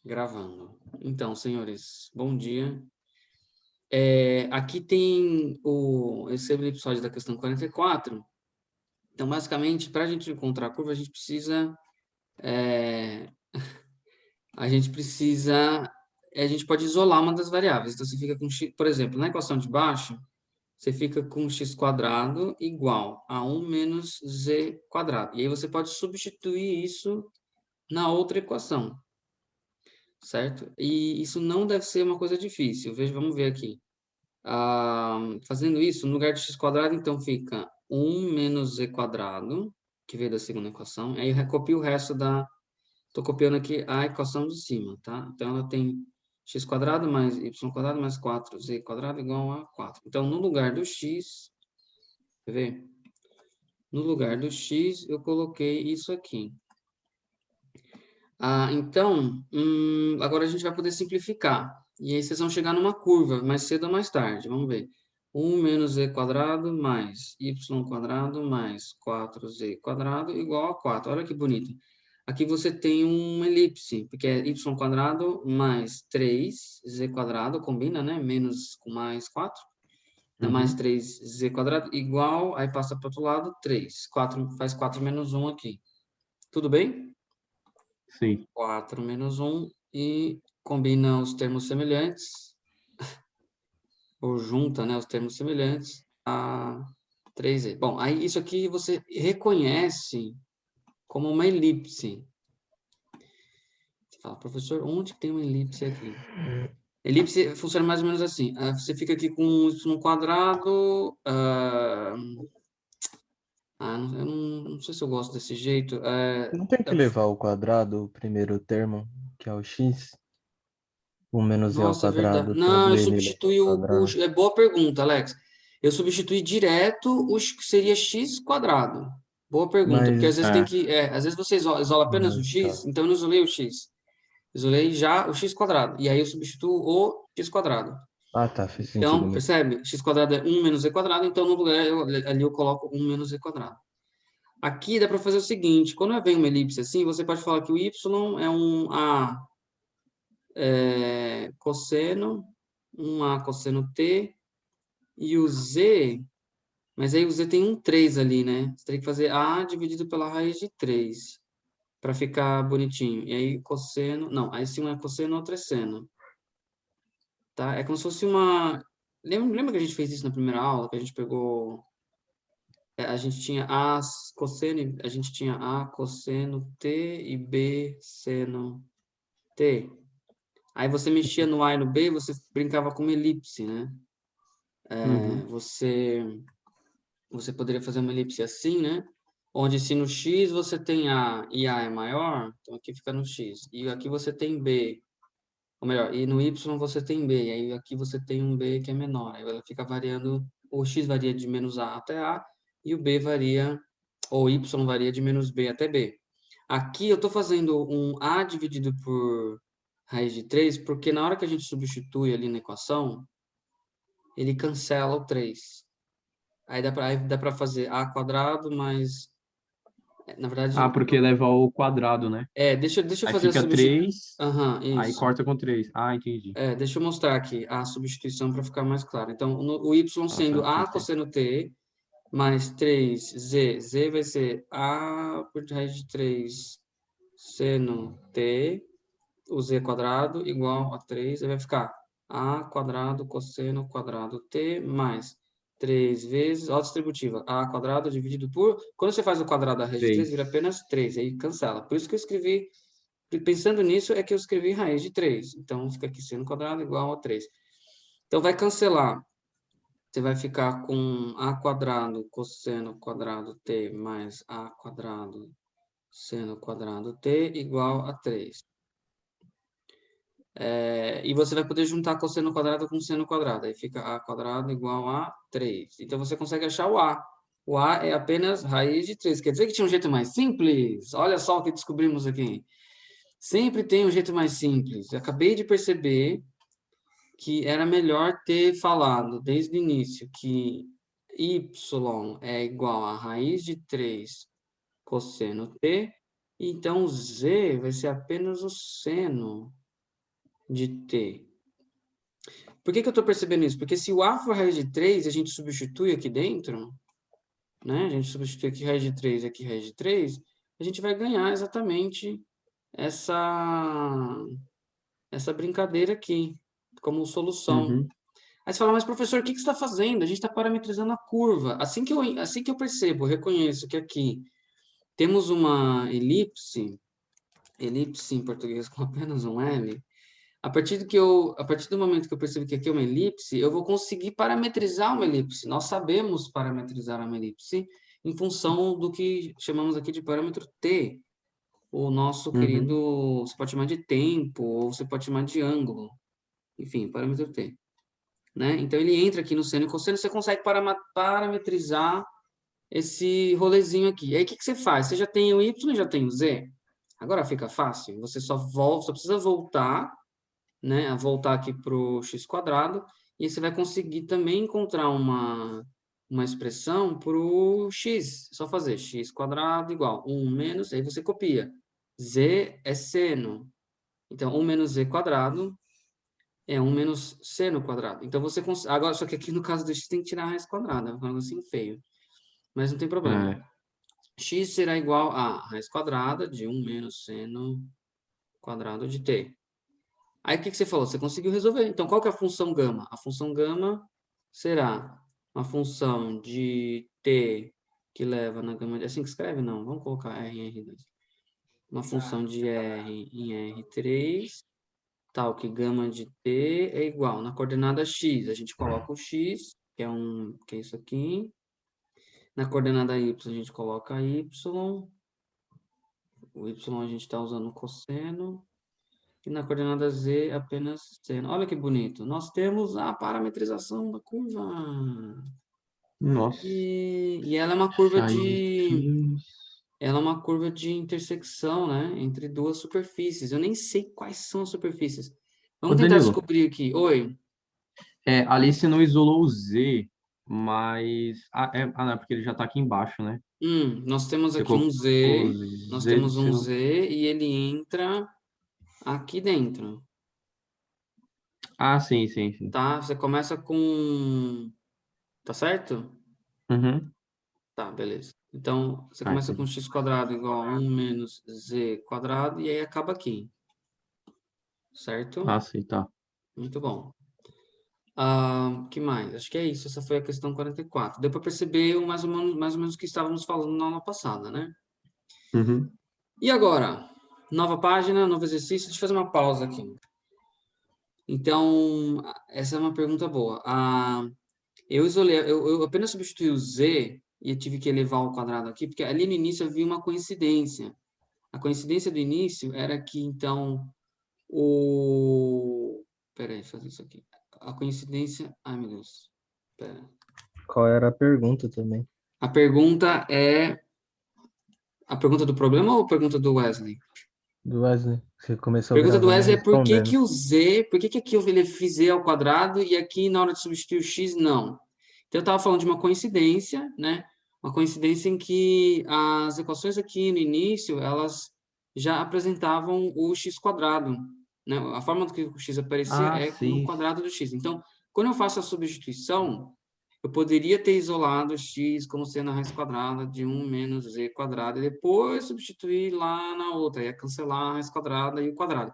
Gravando. Então, senhores, bom dia. Aqui tem esse episódio da questão 44. Então, basicamente, para a gente encontrar a curva, é, a gente pode isolar uma das variáveis. Então, você fica com x, por exemplo, na equação de baixo, você fica com x quadrado igual a 1 menos z quadrado. E aí você pode substituir isso na outra equação, certo? E isso não deve ser uma coisa difícil. Veja, vamos ver aqui. Fazendo isso, no lugar de x quadrado, então fica 1 menos z quadrado, que veio da segunda equação. Aí eu recopio o resto da... Estou copiando aqui a equação de cima, tá? Então, ela tem x quadrado mais y quadrado mais 4z quadrado igual a 4. Então, no lugar do x, quer ver? No lugar do x, eu coloquei isso aqui. Então, agora a gente vai poder simplificar. E aí vocês vão chegar numa curva, mais cedo ou mais tarde. Vamos ver. 1 menos z quadrado mais y quadrado mais 4z quadrado igual a 4. Olha que bonito. Aqui você tem uma elipse, porque é y quadrado mais 3z quadrado, combina, né? Menos com mais 4. Dá mais 3z quadrado igual, aí passa para o outro lado, 3. 4, faz 4 menos 1 aqui. Tudo bem? Sim. 4 menos 1 e combina os termos semelhantes, ou junta, né, os termos semelhantes a 3z. Bom, aí isso aqui você reconhece como uma elipse. Você fala, professor, onde que tem uma elipse aqui? Elipse funciona mais ou menos assim. Você fica aqui com y quadrado. Eu não sei se eu gosto desse jeito. Não tem que levar ao quadrado o primeiro termo, que é o x? O menos e ao Nossa, é verdade. quadrado Não, eu também ele leva ao substituí quadrado. É boa pergunta, Alex. Eu substituí direto o que seria x quadrado. Boa pergunta, porque às Mas, vezes tem que. Às vezes você isola apenas o x, tá. então eu não isolei o x. Isolei já o x quadrado. E aí eu substituo o x quadrado. Ah, tá, fez sentido Então, mesmo. percebe? X quadrado é 1 menos z quadrado, então no lugar ali eu coloco 1 menos z quadrado. Aqui dá para fazer o seguinte: quando vem uma elipse assim, você pode falar que o y é um a cosseno, um a cosseno t, e o z, mas aí o z tem um 3 ali, né? Você teria que fazer a dividido pela raiz de 3 para ficar bonitinho. E aí cosseno, não, aí se um é cosseno, outro é seno. Tá? É como se fosse uma... Lembra que a gente fez isso na primeira aula, que a gente pegou... A gente tinha a cosseno, a gente tinha a cosseno t e b seno t. Aí você mexia no a e no b, você brincava com uma elipse, né? Uhum. Você poderia fazer uma elipse assim, né? Onde se no x você tem A e A é maior, então aqui fica no x. E aqui você tem B, ou melhor, e no y você tem B, e aí aqui você tem um B que é menor. Aí ela fica variando, o x varia de menos A até A, e o B varia, ou y varia de menos B até B. Aqui eu estou fazendo um A dividido por raiz de 3, porque na hora que a gente substitui ali na equação, ele cancela o 3. Aí dá para fazer a quadrado mais... Na Ah, verdade, porque leva ao quadrado, né? deixa eu Aí fazer a fica substituição. 3, Aham, aí isso. corta com 3. Ah, entendi. Deixa eu mostrar aqui a substituição para ficar mais claro. Então, o y Ah, sendo tá, a perfeito. cosseno t mais 3z. Z vai ser a por raiz de 3 seno t, o z quadrado, igual a 3. Aí vai ficar a quadrado cosseno quadrado t mais 3 vezes, ó, distributiva, a quadrado dividido por... Quando você faz o quadrado da raiz de 3, 3. vira apenas 3, aí cancela. Por isso que eu escrevi, pensando nisso, é que eu escrevi raiz de 3. Então, fica aqui seno quadrado igual a 3. Então, vai cancelar. Você vai ficar com a quadrado cosseno quadrado t mais a quadrado seno quadrado t igual a 3. E você vai poder juntar cosseno quadrado com seno quadrado. Aí fica a quadrado igual a 3. Então, você consegue achar o a. O a é apenas raiz de 3. Quer dizer que tinha um jeito mais simples? Olha só o que descobrimos aqui. Sempre tem um jeito mais simples. Eu acabei de perceber que era melhor ter falado desde o início que y é igual a raiz de 3 cosseno t. Então, z vai ser apenas o seno de t. Por que eu estou percebendo isso? Porque se o a for raiz de 3, a gente substitui aqui dentro, né? A gente substitui aqui raiz de 3 e aqui raiz de 3, a gente vai ganhar exatamente essa brincadeira aqui, como solução. Uhum. Aí você fala, mas professor, o que você está fazendo? A gente está parametrizando a curva. Assim que eu percebo, eu reconheço que aqui temos uma elipse em português com apenas um L, a partir do momento que eu percebo que aqui é uma elipse, eu vou conseguir parametrizar uma elipse. Nós sabemos parametrizar uma elipse em função do que chamamos aqui de parâmetro t, o nosso Uhum. querido, você pode chamar de tempo, ou você pode chamar de ângulo, enfim, parâmetro t. Né? Então, ele entra aqui no seno e cosseno, você consegue parametrizar esse rolezinho aqui. E aí, o que você faz? Você já tem o y e já tem o z. Agora fica fácil, você só precisa voltar, né, a voltar aqui para o x², e aí você vai conseguir também encontrar uma expressão para o x. É só fazer x² igual 1 menos, aí você copia. Z é seno. Então, 1 menos z² é 1 menos seno quadrado. Então, você consegue... Agora, só que aqui no caso do x tem que tirar a raiz quadrada, é um negocinho feio. Mas não tem problema. É. X será igual a raiz quadrada de 1 menos seno quadrado de t. Aí, o que você falou? Você conseguiu resolver. Então, qual que é a função gama? A função gama será uma função de t que leva na gama... É assim que escreve? Não, vamos colocar R em R2. Uma função de R em R3, tal que gama de t é igual. Na coordenada x, a gente coloca o x, que é isso aqui. Na coordenada y, a gente coloca y. O y a gente está usando cosseno. E na coordenada z, apenas seno. Olha que bonito. Nós temos a parametrização da curva. Nossa. E ela é uma curva Raiz de de... 3. Ela é uma curva de intersecção, né? Entre duas superfícies. Eu nem sei quais são as superfícies. Ô, Vamos tentar Danilo, descobrir aqui. Oi? ali você não isolou o Z, mas... não, é porque ele já tá aqui embaixo, né? Nós temos Você aqui um colocou Z. Nós Z de temos um seno... Z e ele entra aqui dentro. Ah, sim, sim, sim. Tá? Você começa com... Tá certo? Uhum. Tá, beleza. Então, você Ah, começa com entendi. x² igual a 1 menos z² e aí acaba aqui. Ah, Certo? sim, tá. Muito bom. Que mais? Acho que é isso. Essa foi a questão 44. Deu para perceber mais ou menos o que estávamos falando na aula passada, né? Uhum. E agora? Nova página, novo exercício. Deixa eu fazer uma pausa aqui. Então, essa é uma pergunta boa. Eu apenas substituí o z e eu tive que elevar ao quadrado aqui, porque ali no início eu vi uma coincidência. A coincidência do início era que, então, o... Peraí, fazer isso aqui. A coincidência... Ai, meu Deus. Pera. Qual era a pergunta também? A pergunta é... A pergunta do problema ou a pergunta do Wesley? Do Wesley. Você A começou pergunta do gravando Wesley é por que respondendo. que o z... Por que que aqui ele fiz z ao quadrado e aqui, na hora de substituir o x, não? Então, eu estava falando de uma coincidência, né? Uma coincidência em que as equações aqui no início, elas já apresentavam o x², né? A forma que o x aparecia Ah, é no sim. quadrado do x. Então, quando eu faço a substituição, eu poderia ter isolado x como sendo a raiz quadrada de 1 menos z² e depois substituir lá na outra, ia cancelar a raiz quadrada e o quadrado.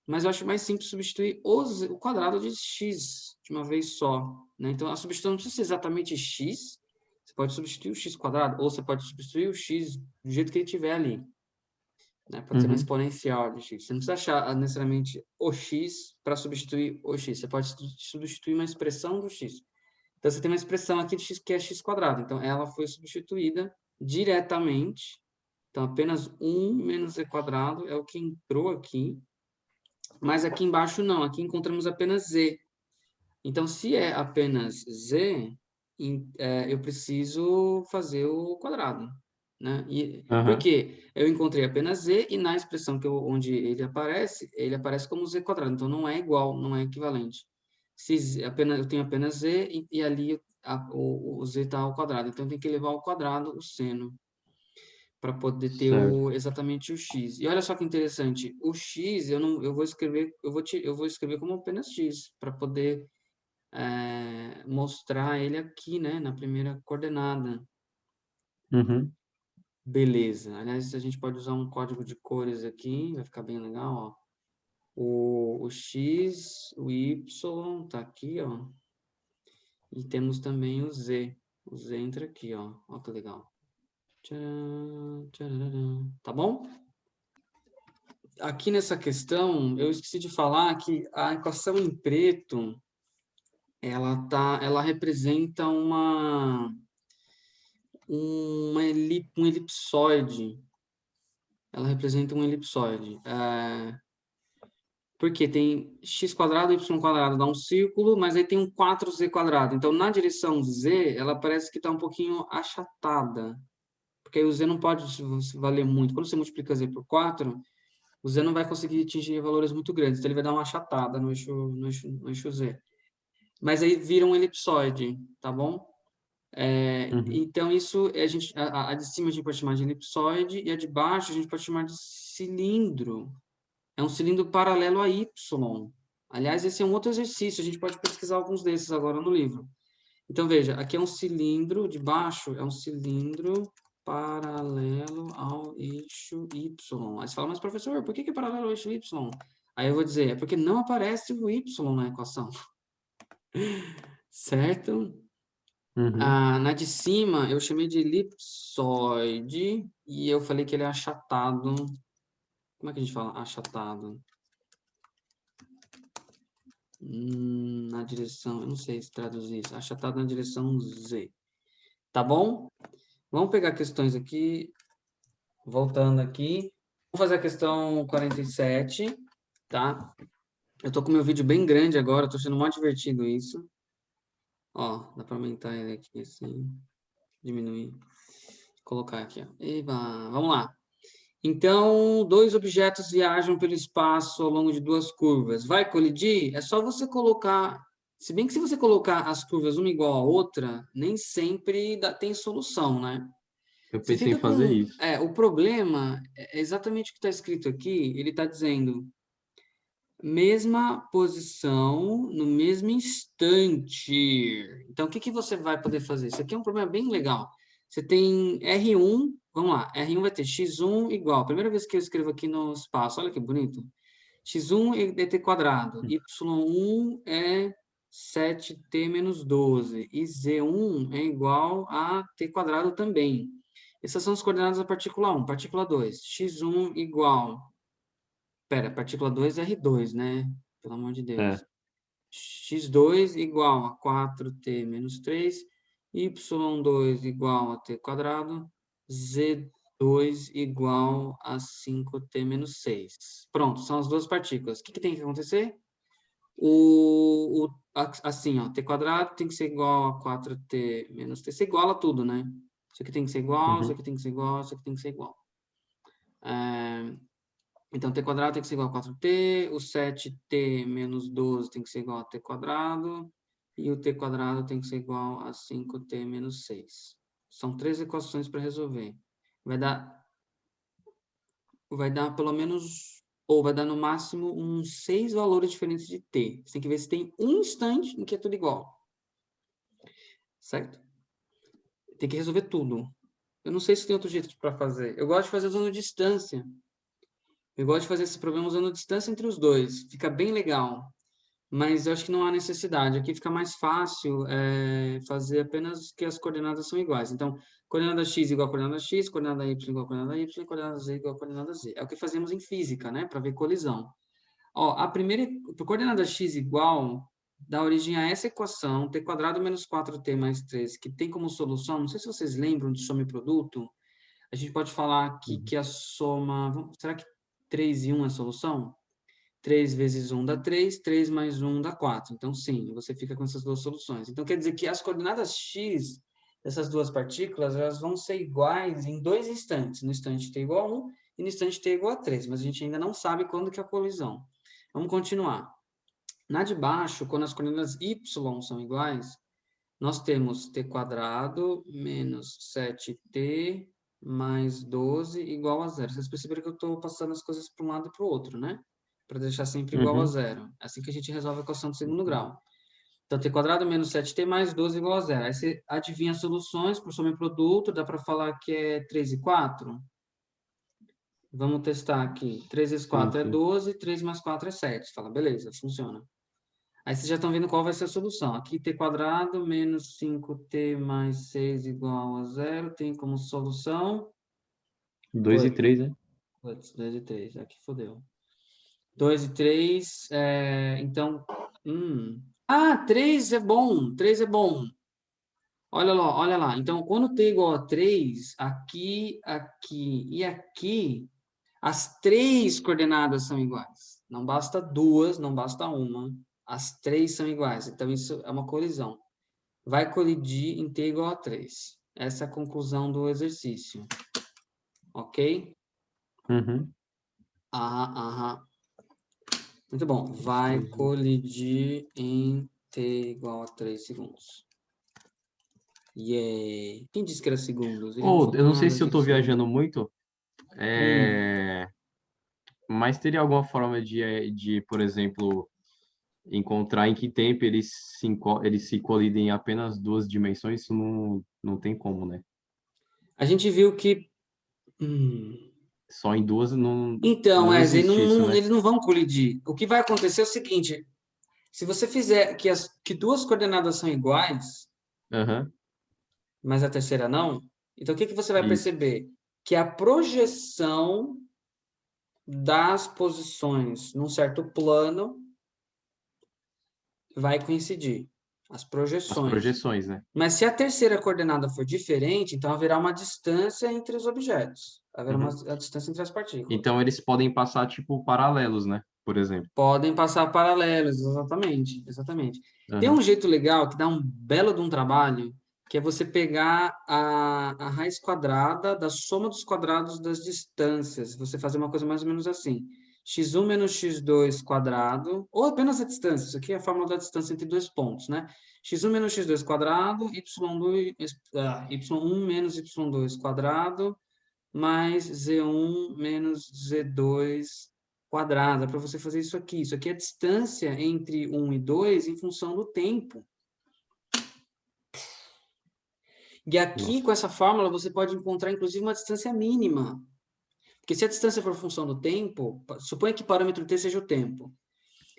Mas eu acho mais simples substituir o quadrado de x de uma vez só, né? Então, a substituição não precisa ser exatamente x, você pode substituir o x², ou você pode substituir o x do jeito que ele tiver ali, né? Pode ser uma Uhum. exponencial de x. Você não precisa achar necessariamente o x para substituir o x, você pode substituir uma expressão do x. Então, você tem uma expressão aqui de x que é x². Então, ela foi substituída diretamente. Então, apenas 1 menos z² é o que entrou aqui. Mas aqui embaixo não, aqui encontramos apenas z. Então, se é apenas z, eu preciso fazer o quadrado, né? Por Aham. quê? Eu encontrei apenas z e na expressão onde ele aparece como z². Então, não é igual, não é equivalente. Eu tenho apenas z e ali o z está ao quadrado. Então, tem que elevar ao quadrado o seno. para poder ter exatamente o x. E olha só que interessante, o x eu vou escrever, eu vou escrever como apenas x, para poder mostrar ele aqui, né, na primeira coordenada. Uhum. Beleza. Aliás, a gente pode usar um código de cores aqui, vai ficar bem legal, ó. O x, o y tá aqui, ó. E temos também o z. O z entra aqui, ó. Ó que legal. Tcharam, tchararam. Tá bom? Aqui nessa questão, eu esqueci de falar que a equação em preto, ela representa um elipsoide. Ela representa um elipsoide. Porque tem x quadrado, y quadrado, dá um círculo, mas aí tem um 4z quadrado. Então, na direção z, ela parece que está um pouquinho achatada. Porque aí o z não pode se valer muito. Quando você multiplica z por 4, o z não vai conseguir atingir valores muito grandes. Então, ele vai dar uma achatada no eixo z. Mas aí vira um elipsoide, tá bom? Então, isso, a de cima a gente pode chamar de elipsoide e a de baixo a gente pode chamar de cilindro. É um cilindro paralelo a y. Aliás, esse é um outro exercício, a gente pode pesquisar alguns desses agora no livro. Então, veja, aqui é um cilindro, de baixo é um cilindro paralelo ao eixo y. Aí você fala, mas professor, por que é paralelo ao eixo y? Aí eu vou dizer, é porque não aparece o y na equação. Certo? Na de cima, eu chamei de elipsoide e eu falei que ele é achatado. Como é que a gente fala achatado? Na direção, eu não sei se traduzir isso, achatado na direção Z. Tá bom? Vamos pegar questões aqui, voltando aqui. Vamos fazer a questão 47, tá? Eu tô com meu vídeo bem grande agora, tô achando muito divertido isso. Ó, dá para aumentar ele aqui assim, diminuir, colocar aqui, ó. Eba, vamos lá. Então, dois objetos viajam pelo espaço ao longo de duas curvas. Vai colidir? É só você colocar... Se bem que se você colocar as curvas uma igual à outra, nem sempre tem solução, né? Eu Você pensei em fica com... fazer isso. o problema é exatamente o que está escrito aqui. Ele está dizendo mesma posição no mesmo instante. Então, o que você vai poder fazer? Isso aqui é um problema bem legal. Você tem R1, vamos lá, R1 vai ter x1 igual, primeira vez que eu escrevo aqui no espaço, olha que bonito. x1 é t quadrado, y1 é 7t menos 12, e z1 é igual a t quadrado também. Essas são as coordenadas da partícula 1. Partícula 2, x1 igual... Pera, partícula 2 é R2, né? Pelo amor de Deus. x2 igual a 4t menos 3, y2 igual a t quadrado, z2 igual a 5t menos 6. Pronto, são as duas partículas. O que tem que acontecer? Assim, ó, t quadrado tem que ser igual a 4t menos t. Você iguala tudo, né? Isso aqui tem que ser igual, isso aqui tem que ser igual, isso aqui tem que ser igual. Então, t quadrado tem que ser igual a 4t, o 7t menos 12 tem que ser igual a t quadrado, e o t quadrado tem que ser igual a 5t menos 6. São três equações para resolver. Vai dar pelo menos, ou vai dar no máximo uns 6 valores diferentes de t. Você tem que ver se tem um instante em que é tudo igual. Certo? Tem que resolver tudo. Eu não sei se tem outro jeito para fazer. Eu gosto de fazer usando distância. Eu gosto de fazer esse problema usando distância entre os dois. Fica bem legal. Mas eu acho que não há necessidade. Aqui fica mais fácil fazer apenas que as coordenadas são iguais. Então, coordenada x igual a coordenada x, coordenada y igual a coordenada y, coordenada z igual a coordenada z. É o que fazemos em física, né? Para ver colisão. Ó, a primeira, coordenada x igual dá origem a essa equação, t quadrado menos 4t mais 3, que tem como solução, não sei se vocês lembram de soma e produto, a gente pode falar aqui que a soma... Será que 3 e 1 é a solução? 3 vezes 1 dá 3, 3 mais 1 dá 4. Então, sim, você fica com essas duas soluções. Então, quer dizer que as coordenadas x dessas duas partículas, elas vão ser iguais em dois instantes. No instante t igual a 1 e no instante t igual a 3. Mas a gente ainda não sabe quando que é a colisão. Vamos continuar. Na de baixo, quando as coordenadas y são iguais, nós temos t quadrado menos 7t mais 12 igual a zero. Vocês perceberam que eu estou passando as coisas para um lado e para o outro, né? Para deixar sempre igual a Uhum. zero. É assim que a gente resolve a equação do segundo grau. Então, t quadrado menos 7t mais 12 igual a zero. Aí você adivinha as soluções por soma e produto. Dá para falar que é 3 e 4? Vamos testar aqui. 3 vezes Sim, 4 é sim. 12, 3 mais 4 é 7. Fala, beleza, funciona. Aí vocês já estão vendo qual vai ser a solução. Aqui t quadrado menos 5t mais 6 igual a zero. Tem como solução 2 e 3, né? 2 e 3. Aqui fodeu. 2 e 3. Então. Ah, 3 é bom. 3 é bom. Olha lá. Então, quando t igual a 3, aqui, aqui e aqui, as três coordenadas são iguais. Não basta duas, não basta uma. As três são iguais. Então, isso é uma colisão. Vai colidir em t igual a 3. Essa é a conclusão do exercício. Ok? Uhum. Aham. Muito bom. Vai colidir em t igual a 3 segundos. Yeah. Quem disse que era segundos? Ele não Ou, eu falou não sei nada se eu tô disso. viajando muito, Hum. mas teria alguma forma de, por exemplo, encontrar em que tempo eles se colidem em apenas duas dimensões? Isso não tem como, né? A gente viu que... hum. Só em duas Então, não Wesley, existe isso, né? eles não vão colidir. O que vai acontecer é o seguinte: se você fizer que duas coordenadas são iguais, Aham, mas a terceira não, então o que você vai isso. perceber? Que a projeção das posições num certo plano vai coincidir. As As projeções. projeções, né? Mas se a terceira coordenada for diferente, então haverá uma distância entre os objetos. Haverá Uhum. a distância entre as partículas. Então eles podem passar, tipo, paralelos, né? Por exemplo. Podem passar paralelos, exatamente. Tem um Aham. jeito legal que dá um belo de um trabalho, que é você pegar a raiz quadrada da soma dos quadrados das distâncias. Você fazer uma coisa mais ou menos assim. x1 menos x2 quadrado, ou apenas a distância. Isso aqui é a fórmula da distância entre dois pontos, né? x1 menos x2 quadrado, y1 menos y2 quadrado, mais z1 menos z2 quadrada, para você fazer isso aqui. Isso aqui é a distância entre 1 e 2 em função do tempo. E aqui, com Nossa. essa fórmula, você pode encontrar, inclusive, uma distância mínima. Porque se a distância for função do tempo, suponha que parâmetro t seja o tempo.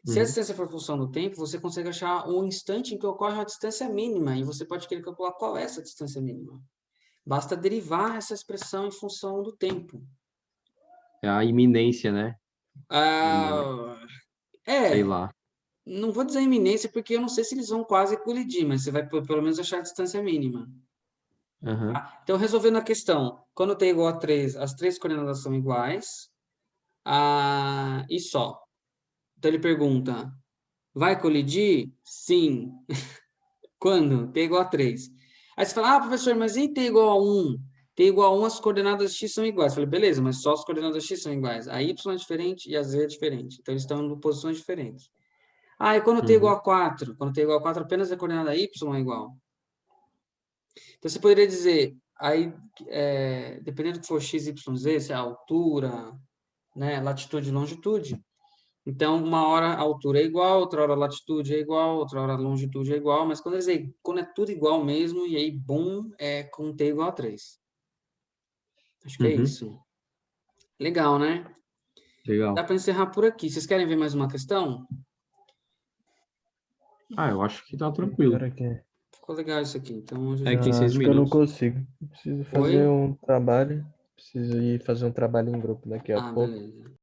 Se a Uhum. distância for função do tempo, você consegue achar um instante em que ocorre uma distância mínima, e você pode querer calcular qual é essa distância mínima. Basta derivar essa expressão em função do tempo. É a iminência, né? Ah, Sei é, lá. não vou dizer iminência, porque eu não sei se eles vão quase colidir, mas você vai pelo menos achar a distância mínima. Aham. Tá? Então, resolvendo a questão, quando t é igual a 3, as três coordenadas são iguais, e só. Então, ele pergunta, vai colidir? Sim. Quando? T é igual a 3. Aí você fala, professor, mas e t igual a 1? T igual a 1, as coordenadas x são iguais. Eu falei, beleza, mas só as coordenadas x são iguais. A y é diferente e a z é diferente. Então, eles estão em posições diferentes. E quando t é igual Uhum. a 4? Quando t é igual a 4, apenas a coordenada y é igual. Então, você poderia dizer, aí, dependendo do que for x, y, z, se é a altura, né, latitude e longitude, então, uma hora a altura é igual, outra hora a latitude é igual, outra hora a longitude é igual, mas quando é tudo igual mesmo, e aí, bum, é com t igual a 3. Acho que é Uhum. isso. Legal, né? Dá Legal. para encerrar por aqui. Vocês querem ver mais uma questão? Eu acho que tá tranquilo. Espera aqui. Ficou legal isso aqui. Então, hoje É que já... tem seis Acho que eu não minutos. consigo. Preciso fazer Oi? um trabalho. Preciso ir fazer um trabalho em grupo daqui a pouco. Beleza.